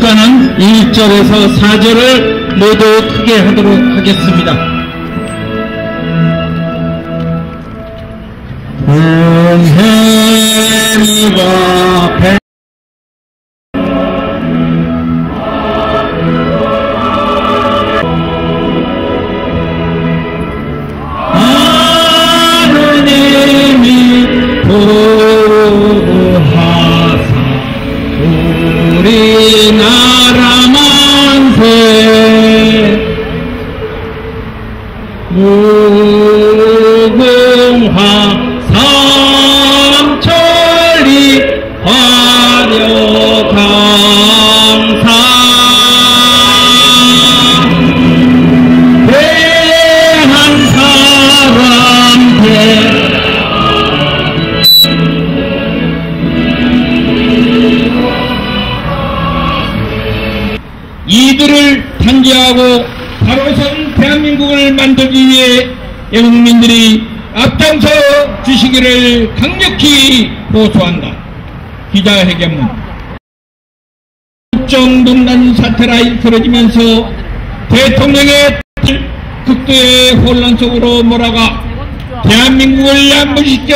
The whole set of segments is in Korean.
국가는 1절에서 4절을 모두 크게 하도록 하겠습니다. 은혜와 배 하느님이 보호하사 우리나라 만세 무궁화 삼천리 화려강산 대한 사람들 이들을 단죄하고 바로선 대한민국을 만들기 위해 영국민들이 앞장서 주시기를 강력히 호소한다. 기자회견문. 국정농단 사태라 일컬어지면서 대통령의 극도의 혼란 속으로 몰아가 대한민국을 양분시켜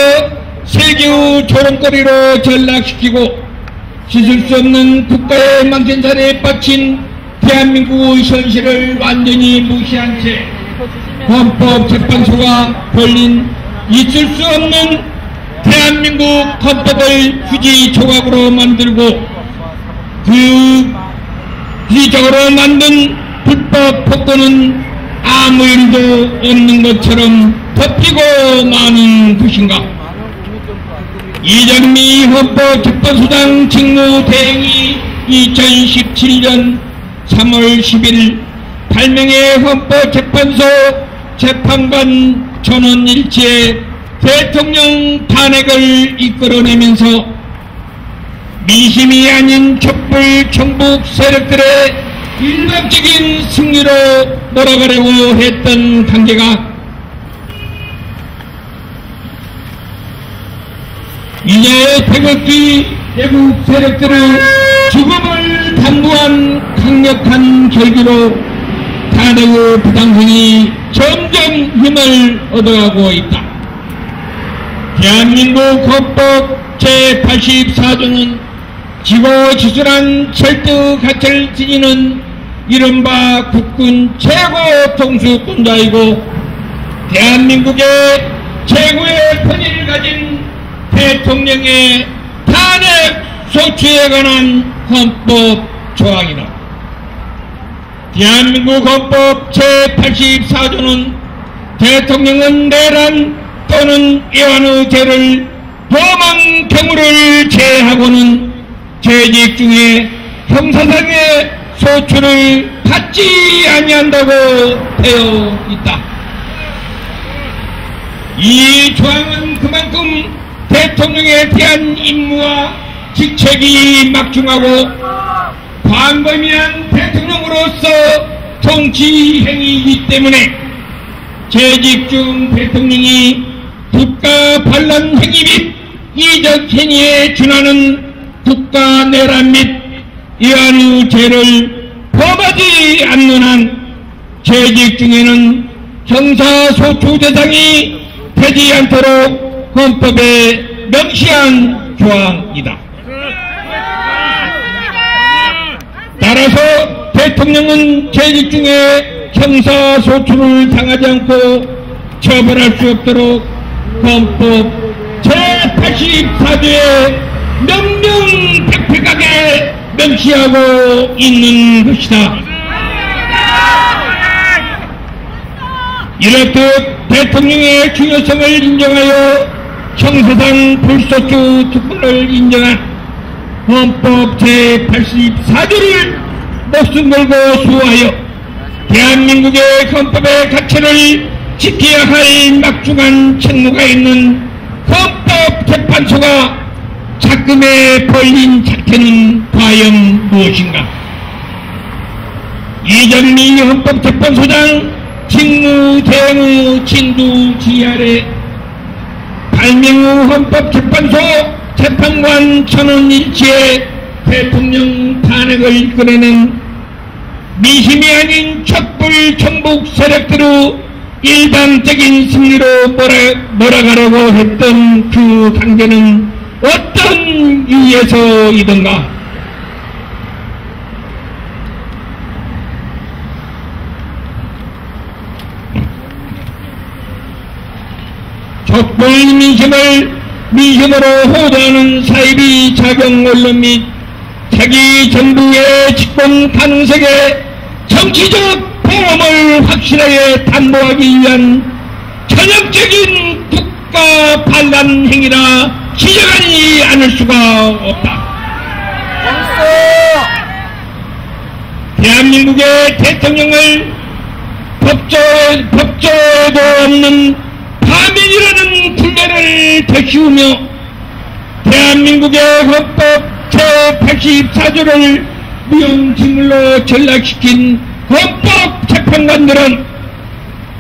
세계의 조롱거리로 전락시키고 씻을 수 없는 국가의 망신살에 빠친 대한민국의 현실을 완전히 무시한 채 헌법재판소가 벌린 있을 수 없는 대한민국 헌법을 휴지 조각으로 만들고 그 비적으로 만든 불법 폭도는 아무 일도 없는 것처럼 덮이고 마는 것인가. 이정미 헌법재판소장 직무대행이 2017년 3월 10일 8명의 헌법재판소 재판관 전원일치의 대통령 탄핵을 이끌어내면서 민심이 아닌 촛불 청북 세력들의 일방적인 승리로 몰아가려고 했던 단계가 이제 태극기 대국 세력들을 죽음을 당부한 강력한 결기로 탄핵의 부당성이 점점 힘을 얻어가고 있다. 대한민국 헌법 제84조는 지고지순한 절대 가치를 지니는 이른바 국군 최고 통수권자이고 대한민국의 최고의 권위를 가진 대통령의 탄핵 소추에 관한 헌법 조항이다. 대한민국 헌법 제84조는 대통령은 내란 또는 애완의 죄를 범한 경우를 제하고는 재직 중에 형사상의 소추를 받지 아니한다고 되어 있다. 이 조항은 그만큼 대통령에 대한 임무와 직책이 막중하고 광범위한 대통령으로서 정치 행위이기 때문에 재직 중 대통령이 국가 반란 행위 및 이적 행위에 준하는 국가 내란 및 이완의 죄를 범하지 않는 한 재직 중에는 형사소추 대상이 되지 않도록 헌법에 명시한 조항이다. 따라서 대통령은 재직 중에 형사소추를 당하지 않고 처벌할 수 없도록 헌법 제84조에 명명백백하게 명시하고 있는 것이다. 이렇듯 대통령의 중요성을 인정하여 형사상 불소추 특권을 인정한 헌법 제84조를 목숨 걸고 수호하여 대한민국의 헌법의 가치를 지켜야 할 막중한 책무가 있는 헌법재판소가 작금에 벌린 작태는 과연 무엇인가? 이정미 헌법재판소장 직무대행의 진두지휘 아래 8명의 헌법재판소 재판관 전원일치의 대통령 탄핵을 이끌어낸 민심이 아닌 촛불 정복 세력들의 일방적인 승리로 몰아가려고 했던 그 강제는 어떤 이유에서이던가? 촛불 민심으로 호도하는 사이비 자경 언론 및 자기 정부의 집권 가능성에 정치적 보험을 확실하게 담보하기 위한 전형적인 국가 반란 행위라 지적하지 않을 수가 없다. 대한민국의 대통령을 법조에도 없는 파면이라는 군대를 되씌우며 대한민국의 헌법 제84조를 무용지물로 전락시킨 헌법재판관들은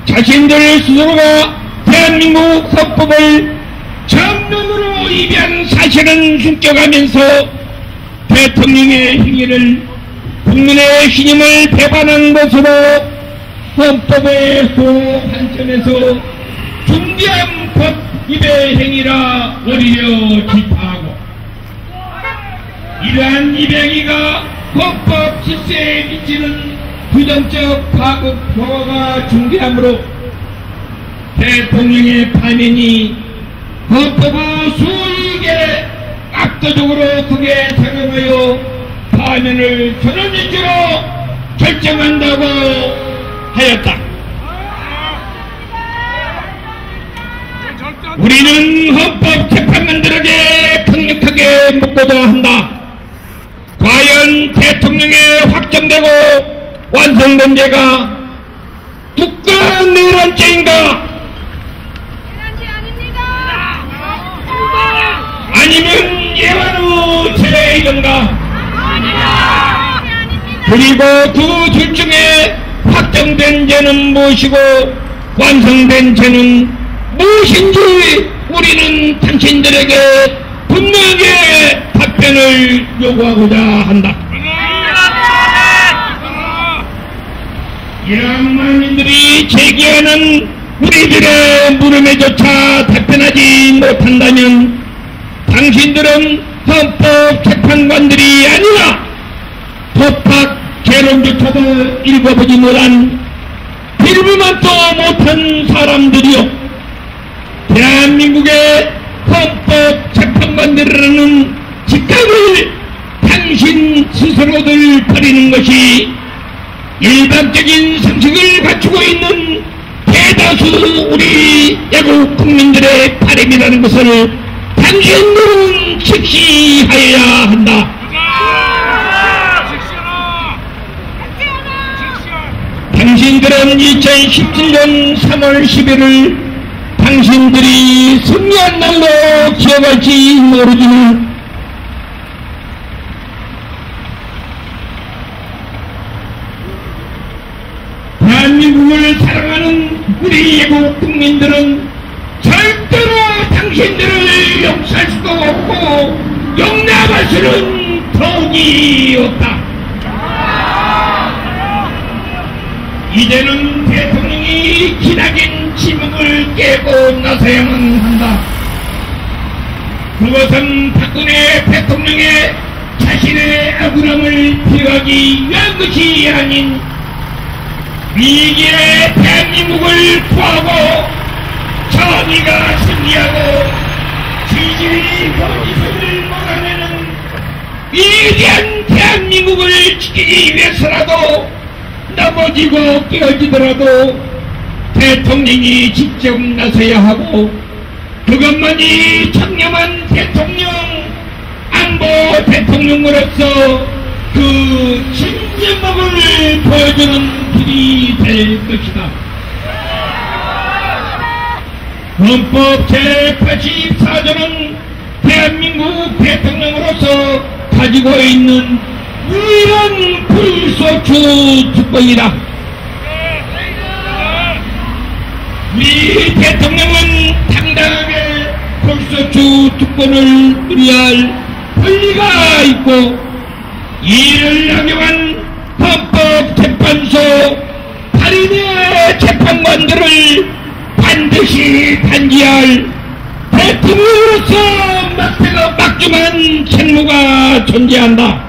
자신들 스스로가 대한민국 헌법을 전면으로 위배한 사실은 숨겨가면서 대통령의 행위를 국민의 신임을 배반한 것으로 헌법의 소 관점에서 중대한 법 위배 행위라 오히려 질타하고, 이러한 위배 행위가 헌법 질서에 미치는 부정적 파급 효과가 중대하므로 대통령의 파면이 헌법의 수익에 압도적으로 크게 작용하여 파면을 전원일주로 결정한다고 하였다. 우리는 헌법재판관들에게 강력하게 묻고자 한다. 과연 대통령의 확정되고 완성된 죄가 국가 내란죄인가? 아니면 예완의 죄인가? 그리고 그 둘 중에 확정된 죄는 무엇이고 완성된 죄는 무엇인지 우리는 당신들에게 분명하게 답변을 요구하고자 한다. 이러한 만민들이 제기하는 우리들의 물음에조차 답변하지 못한다면 당신들은 헌법재판관들이 아니라 법학 개론조차도 읽어보지 못한 빌부만도 못한 사람들이요, 대한민국의 헌법재판관들이라는 직감을 당신 스스로들 버리는 것이 일반적인 상식을 갖추고 있는 대다수 우리 애국 국민들의 바람이라는 것을 당신들은 직시하여야 한다. 당신들은 2017년 3월 10일을 당신들이 승리한 날로 기억할지 모르지만 대한민국을 사랑하는 우리 애국 국민들은 절대로 당신들을 용서할 수도 없고 용납할 수는 더욱이 없다. 이제는 대통령이 기나긴 침묵을 깨고 나서야만 한다. 그것은 박근혜 대통령의 자신의 억울함을 피하기 위한 것이 아닌 위기의 대한민국을 구하고 정의가 승리하고 지지의 거짓을 몰아내는 위대한 대한민국을 지키기 위해서라도 넘어지고 깨어지더라도 대통령이 직접 나서야 하고, 그것만이 청렴한 대통령, 안보 대통령으로서 그 신념을 보여주는 길이 될 것이다. 헌법 제84조는 대한민국 대통령으로서 가지고 있는 유일한 불소추 특권이다. 우리 대통령은 당당하게 불소추 특권을 누려야 할 권리가 있고 이를 악용한 헌법재판소 8인의 재판관들을 반드시 단죄할 대통령으로서 막중한 책무가 존재한다.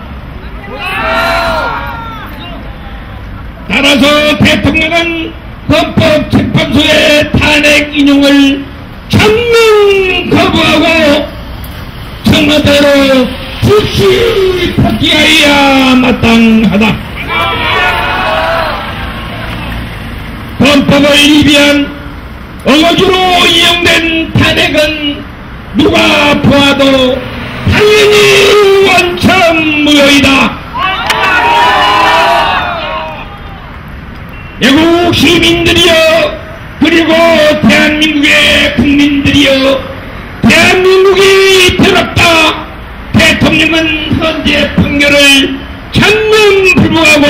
따라서 대통령은 헌법재판소의 탄핵 인용을 전면 거부하고 청와대로 즉시 복귀하여야 마땅하다. 헌법을 위배한 어거지로 이용된 탄핵은 누가 보아도 당연히 원천무효이다. 외국 시민들이여, 그리고 대한민국의 국민들이여, 대한민국이 더럽다. 대통령은 헌재 판결을 전면 불복하고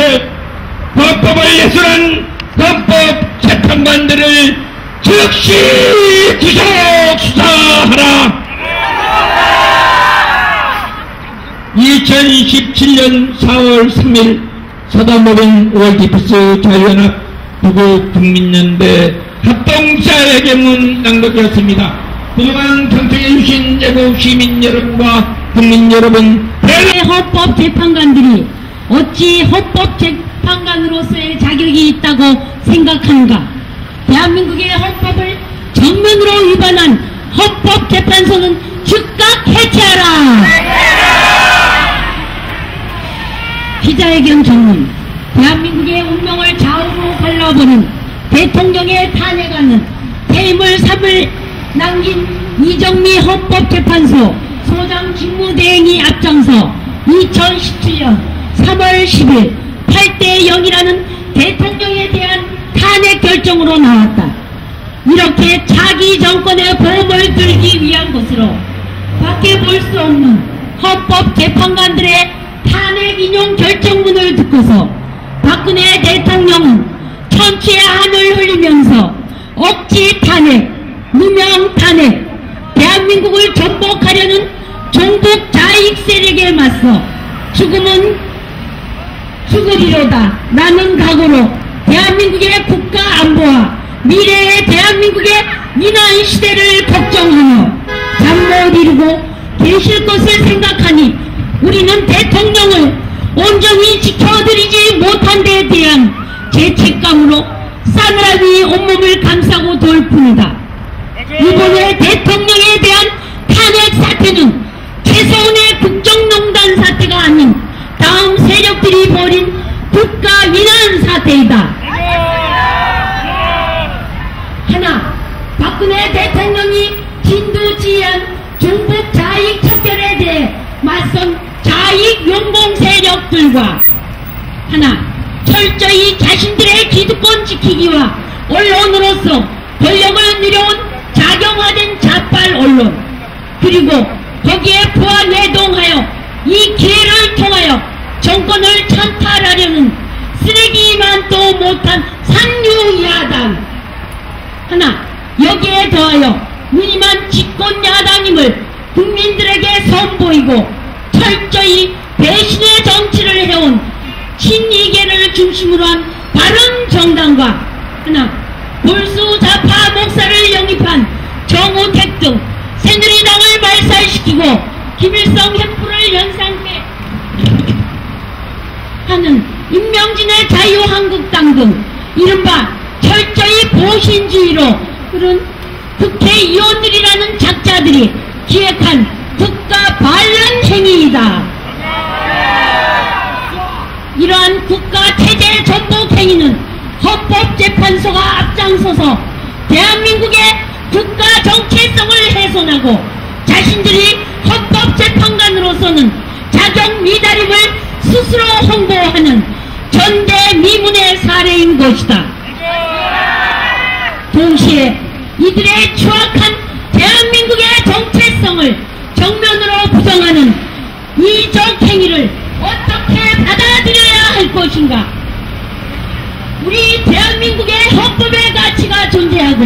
헌법을 예술한 헌법재판관들을 즉시 구속 수사하라. 2017년 4월 3일 서다모빈 월드피스 자유연합 부국 국민연대 합동기자회견문 낭독되었습니다. 그동안 경청해주신 외국 시민 여러분과 국민 여러분, 헌법재판관들이 어찌 헌법재판관으로서의 자격이 있다고 생각하는가? 대한민국의 헌법을 정면으로 위반한 헌법재판소는 즉각 해체하라! 기자회견 전문, 대한민국의 운명을 좌우로 갈라버린 대통령의 탄핵안은 퇴임을 3을 남긴 이정미 헌법재판소 소장 직무대행이 앞장서 2017년 3월 10일 8대 0이라는 대통령에 대한 탄핵 결정으로 나왔다. 이렇게 자기 정권의 보험을 들기 위한 것으로 밖에 볼 수 없는 헌법재판관들의 탄핵 인용 결정문을 듣고서 박근혜 대통령은 천추의 한을 흘리면서 억지 탄핵, 누명 탄핵, 대한민국을 전복하려는 종북 자익 세력에 맞서 죽음은 죽으리로다 라는 각오로 대한민국의 국가 안보와 미래의 대한민국의 민환 시대를 걱정하며 잠 못 이루고 계실 것을 생각하니 우리는 대통령을 온전히 지켜드리지 못한 데에 대한 죄책감으로 싸늘하니 온몸을 감싸고 돌 뿐이다. 이번에 대통령에 대한 탄핵 사태는 최소한의 국정농단 사태가 아닌 다음 세력들이 벌인 국가 위난 사태이다. 하나, 박근혜 대통령이 진두지휘한 종북 자익 척결에 대해 맞선 자익 용공 세력들과 하나, 철저히 자신들의 기득권 지키기와 언론으로서 권력을 누려온 작용화된 자빨 언론, 그리고 거기에 부하내동하여 이 기회를 통하여 정권을 찬탈하려는 쓰레기만도 못한 상류야당 하나, 여기에 더하여 무늬만 집권야당임을 국민들에게 선보이고 철저히 배신의 정치를 해온 친이계를 중심으로 한 바른정당과 하나, 볼수자파 목사를 영입한 정우택 등 새누리당을 말살시키고 김일성 횃불을 연상케 하는 임명진의 자유한국당 등 이른바 철저히 보신주의로 흐른 국회의원들이라는 작자들이 기획한 국가 반란 행위이다. 이러한 국가체제 전복 행위는 헌법재판소가 앞장서서 대한민국의 국가 정체성을 훼손하고 자신들이 헌법재판관으로서는 자격 미달임을 스스로 홍보하는 전대미문의 사례인 것이다. 동시에 이들의 추악한 대한민국의 정체성을 정면으로 부정하는 이적 행위를 어떻게 받아들여야 할 것인가? 우리 대한민국의 헌법의 가치가 존재하고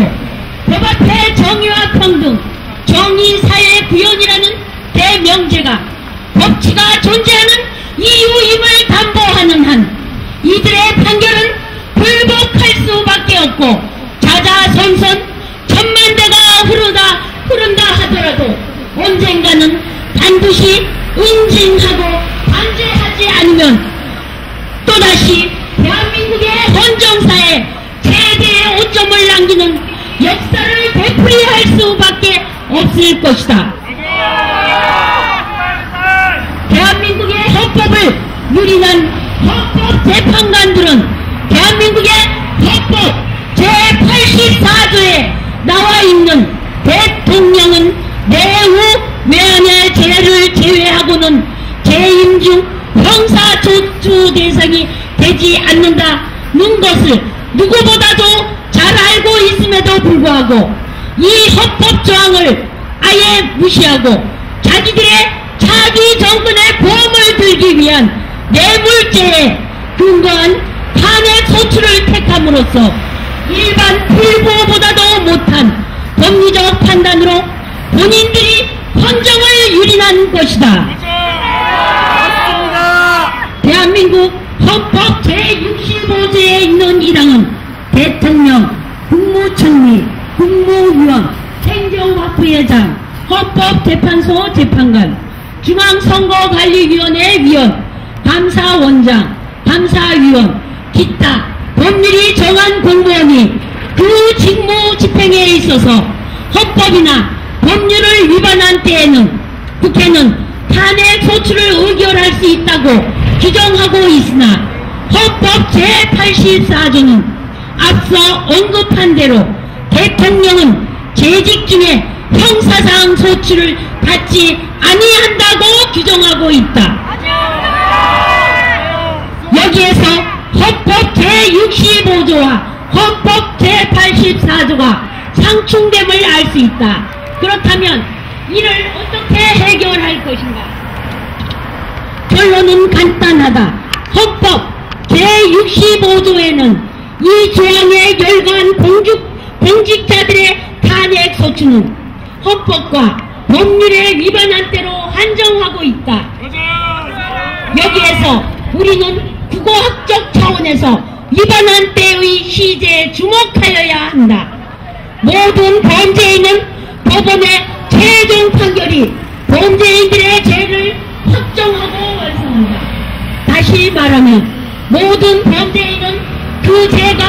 법 앞에 정의와 평등, 정의사회 구현이라는 대명제가 법치가 존재하는 이유 못하는 한 이들의 판결은 불복할 수밖에 없고 자자손손 천만대가 흐른다 하더라도 언젠가는 반드시 응징하고 반제하지 않으면 또다시 대한민국의 헌정사에 최대의 오점을 남기는 역사를 되풀이할 수밖에 없을 것이다. 대한민국의 헌법을 유린한 헌법재판관들은 대한민국의 헌법 제84조에 나와 있는 대통령은 내후 외환의 죄를 제외하고는 재임 중 형사조처 대상이 되지 않는다는 것을 누구보다도 잘 알고 있음에도 불구하고 이 헌법 조항을 아예 무시하고 자기들의 차기 정권의 보험을 들기 위한 뇌물죄에 근거한 탄핵 소추를 택함으로써 일반 불보보다도 못한 법리적 판단으로 본인들이 헌정을 유린한 것이다. 대한민국 헌법 제65조에 있는 이 당은 대통령, 국무총리, 국무위원, 행정학부회장, 헌법재판소 재판관, 중앙선거관리위원회 위원, 감사원장, 감사위원, 기타 법률이 정한 공무원이 그 직무 집행에 있어서 헌법이나 법률을 위반한 때에는 국회는 탄핵 소추를 의결할 수 있다고 규정하고 있으나 헌법 제84조는 앞서 언급한 대로 대통령은 재직 중에 형사상 소추를 받지 아니한다고 규정하고 있다. 여기에서 헌법 제65조와 헌법 제84조가 상충됨을 알 수 있다. 그렇다면 이를 어떻게 해결할 것인가? 결론은 간단하다. 헌법 제65조에는 이 조항에 열거한 공직자들의 탄핵 소추는 헌법과 법률에 위반한 대로 한정하고 있다. 여기에서 우리는 국어학적 차원에서 위반한 때의 시제에 주목하여야 한다. 모든 범죄인은 법원의 최종 판결이 범죄인들의 죄를 확정하고 완성한다. 다시 말하면 모든 범죄인은 그 죄가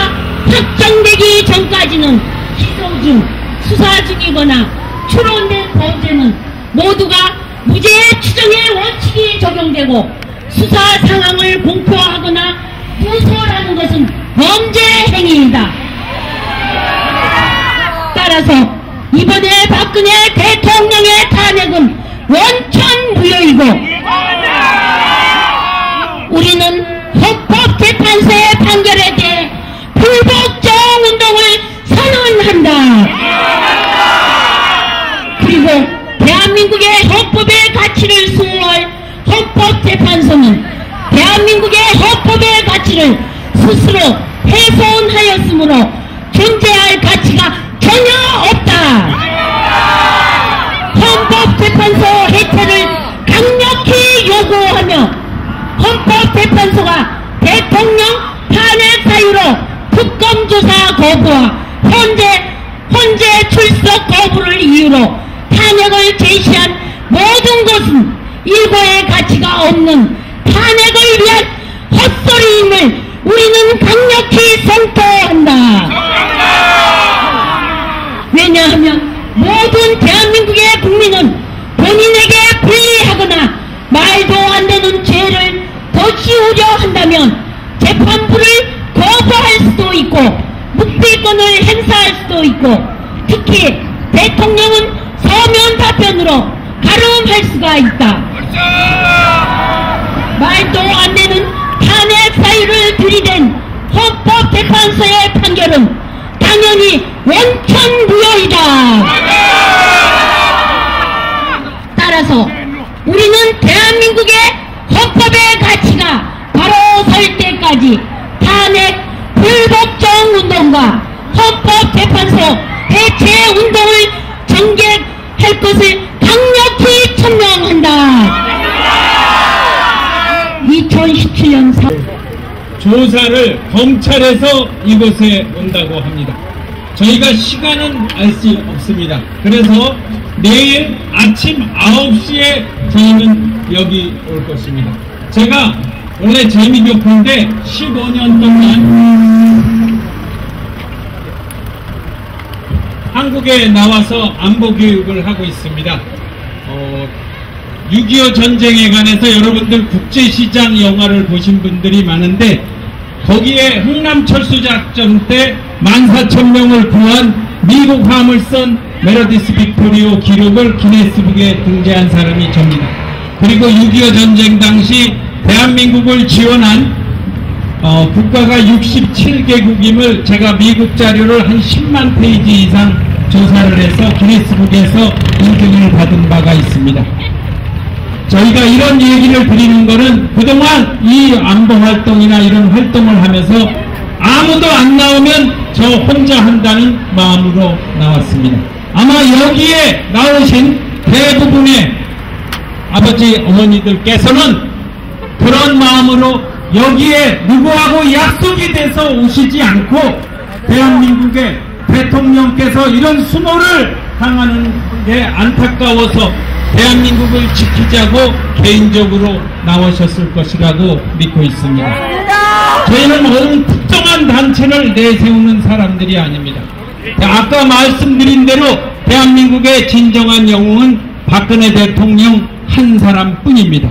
확정되기 전까지는 기소 중, 수사 중이거나 추론된 범죄는 모두가 무죄 추정의 원칙이 적용되고 수사 상황을 공표하거나 무소하는 것은 범죄 행위이다. 따라서 이번에 박근혜 대통령의 탄핵은 원천무효이고 우리는 헌법재판소의 판결에 대해 불복종 운동을 선언한다. 그리고 대한민국의 헌법의 가치를 수호할 헌법재판소는 대한민국의 헌법의 가치를 스스로 훼손하였으므로 존재할 가치가 전혀 없다. 헌법재판소 해체를 강력히 요구하며 헌법재판소가 대통령 탄핵 사유로 특검조사 거부와 헌재 출석 거부를 이유로 탄핵을 제시한 모든 것은 일고의 가치가 없는 탄핵을 위한 헛소리임을 우리는 강력히 선포한다. 왜냐하면 모든 대한민국의 국민은 본인에게 불리하거나 말도 안 되는 죄를 더 씌우려 한다면 재판부를 거부할 수도 있고 묵비권을 행사할 수도 있고 특히 대통령은 서면 답변으로 가름할 수가 있다. 말도 안 되는 탄핵 사유를 들이댄 헌법재판소의 판결은 당연히 원천무효이다. 따라서 우리는 대한민국의 헌법의 가치가 바로 설 때까지 탄핵 불복종 운동과 헌법재판소 해체 운동을 전개할 것을 강력히 천명한다. 2017년 4월 조사를 검찰에서 이곳에 온다고 합니다. 저희가 시간은 알 수 없습니다. 그래서 내일 아침 9시에 저희는 여기 올 것입니다. 제가 원래 재미교포인데 15년 동안 한국에 나와서 안보교육을 하고 있습니다. 6.25 전쟁에 관해서 여러분들 국제시장 영화를 보신 분들이 많은데 거기에 흥남철수작전 때 14,000명을 구한 미국 화물선 메르디스 빅토리오 기록을 기네스북에 등재한 사람이 접니다. 그리고 6.25 전쟁 당시 대한민국을 지원한 국가가 67개국임을 제가 미국 자료를 한 10만 페이지 이상 조사를 해서 기네스북에서 인증을 받은 바가 있습니다. 저희가 이런 얘기를 드리는 거는 그동안 이 안보활동이나 이런 활동을 하면서 아무도 안 나오면 저 혼자 한다는 마음으로 나왔습니다. 아마 여기에 나오신 대부분의 아버지 어머니들께서는 그런 마음으로 여기에 누구하고 약속이 돼서 오시지 않고 대한민국의 대통령께서 이런 수모를 당하는 게 안타까워서 대한민국을 지키자고 개인적으로 나오셨을 것이라고 믿고 있습니다. 저희는 어느 특정한 단체를 내세우는 사람들이 아닙니다. 아까 말씀드린 대로 대한민국의 진정한 영웅은 박근혜 대통령 한 사람뿐입니다.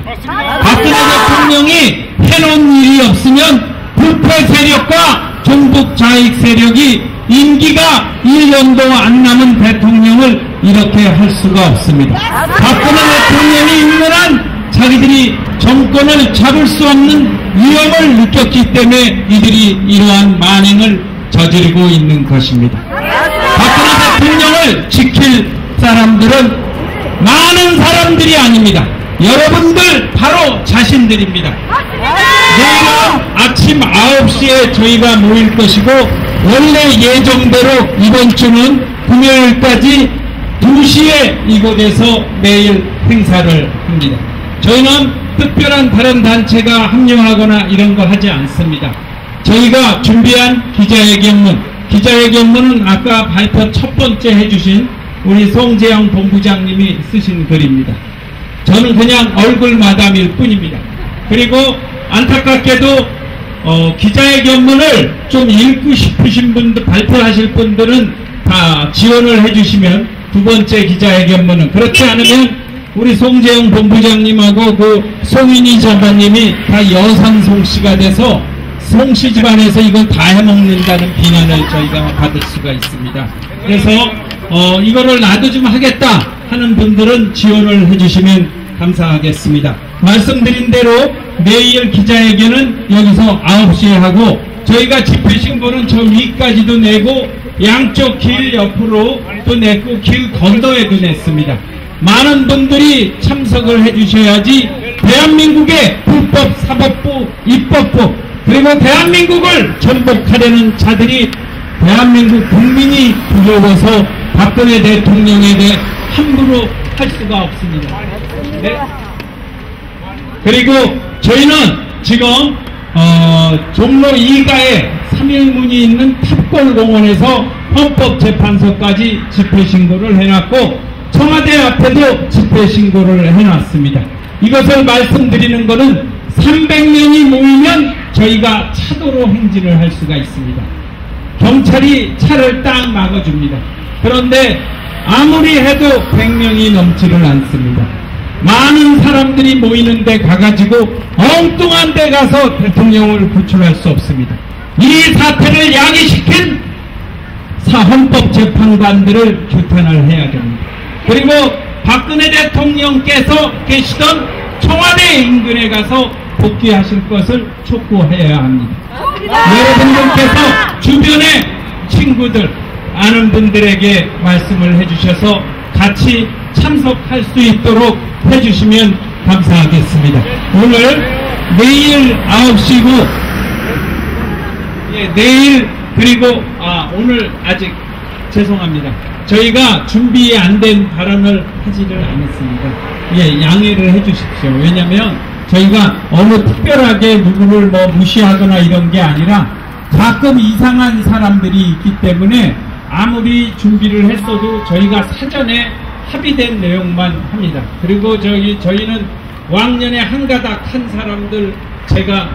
박근혜 대통령이 해놓은 일이 없으면 부패 세력과 종북 좌익 세력이 임기가 1년도 안 남은 대통령을 이렇게 할 수가 없습니다. 박근혜 대통령이 있는 한 자기들이 정권을 잡을 수 없는 위험을 느꼈기 때문에 이들이 이러한 만행을 저지르고 있는 것입니다. 박근혜 대통령을 지킬 사람들은 많은 사람들이 아닙니다. 여러분들 바로 자신들입니다. 내일은 아침 9시에 저희가 모일 것이고 원래 예정대로 이번 주는 금요일까지 2시에 이곳에서 매일 행사를 합니다. 저희는 특별한 다른 단체가 합류하거나 이런 거 하지 않습니다. 저희가 준비한 기자회견문은 아까 발표 첫 번째 해주신 우리 송재영 본부장님이 쓰신 글입니다. 저는 그냥 얼굴 마담일 뿐입니다. 그리고 안타깝게도 기자회견문을 좀 읽고 싶으신 분들, 발표하실 분들은 다 지원을 해주시면 두 번째 기자회견문은, 그렇지 않으면 우리 송재영 본부장님하고 그 송인희 장관님이 다 여성 송씨가 돼서 송씨 집안에서 이걸 다 해먹는다는 비난을 저희가 받을 수가 있습니다. 그래서 이거를 나도 좀 하겠다 하는 분들은 지원을 해주시면 감사하겠습니다. 말씀드린 대로 내일 기자회견은 여기서 9시에 하고 저희가 집회신고는 저 위까지도 내고 양쪽 길 옆으로 또 냈고 길 건너에도 냈습니다. 많은 분들이 참석을 해주셔야지 대한민국의 불법, 사법부, 입법부 그리고 대한민국을 전복하려는 자들이 대한민국 국민이 두려워서 박근혜 대통령에 대해 함부로 할 수가 없습니다. 네. 그리고 저희는 지금 종로 2가에 3일문이 있는 탑골공원에서 헌법재판소까지 집회신고를 해놨고 청와대 앞에도 집회신고를 해놨습니다. 이것을 말씀드리는 것은 300명이 모이면 저희가 차도로 행진을 할 수가 있습니다. 경찰이 차를 딱 막아줍니다. 그런데 아무리 해도 100명이 넘지를 않습니다. 많은 사람들이 모이는 데 가가지고 엉뚱한 데 가서 대통령을 구출할 수 없습니다. 이 사태를 야기시킨 헌법재판관들을 규탄을 해야 됩니다. 그리고 박근혜 대통령께서 계시던 청와대 인근에 가서 복귀하실 것을 촉구해야 합니다. 여러분들께서 주변의 친구들, 아는 분들에게 말씀을 해주셔서 같이 참석할 수 있도록 해주시면 감사하겠습니다. 오늘 내일 9시고 내일 그리고 오늘 아직 죄송합니다. 저희가 준비 안 된 발언을 하지를 않았습니다. 양해를 해주십시오. 왜냐하면 저희가 어느 특별하게 누구를 뭐 무시하거나 이런 게 아니라 가끔 이상한 사람들이 있기 때문에 아무리 준비를 했어도 저희가 사전에 합의된 내용만 합니다. 그리고 저희는 왕년에 한가닥 한 사람들 제가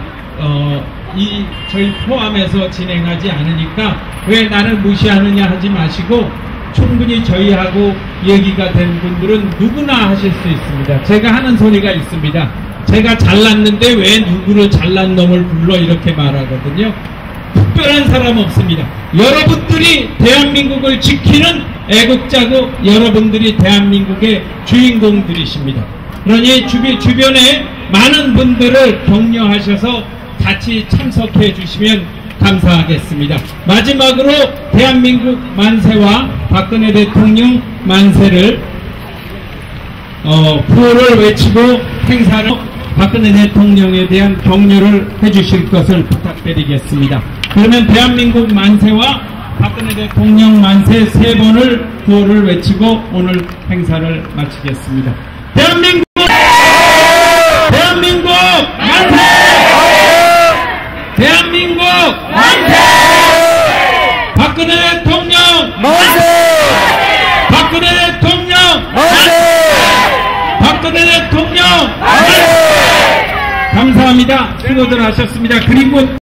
저희 포함해서 진행하지 않으니까 왜 나를 무시하느냐 하지 마시고 충분히 저희하고 얘기가 된 분들은 누구나 하실 수 있습니다. 제가 하는 소리가 있습니다. 제가 잘났는데 왜 누구를 잘난 놈을 불러 이렇게 말하거든요. 특별한 사람 없습니다. 여러분들이 대한민국을 지키는 애국자고 여러분들이 대한민국의 주인공들이십니다. 그러니 주변에 많은 분들을 격려하셔서 같이 참석해 주시면 감사하겠습니다. 마지막으로 대한민국 만세와 박근혜 대통령 만세를 구호를 외치고 행사를 박근혜 대통령에 대한 격려를 해주실 것을 부탁드리겠습니다. 그러면 대한민국 만세와 박근혜 대통령 만세 3번을 구호를 외치고 오늘 행사를 마치겠습니다. 대한민국 만세! 대한민국 만세! 박근혜 대통령 만세! 박근혜 대통령 만세! 박근혜 대통령 만세! 감사합니다. 수고들 하셨습니다. 그리고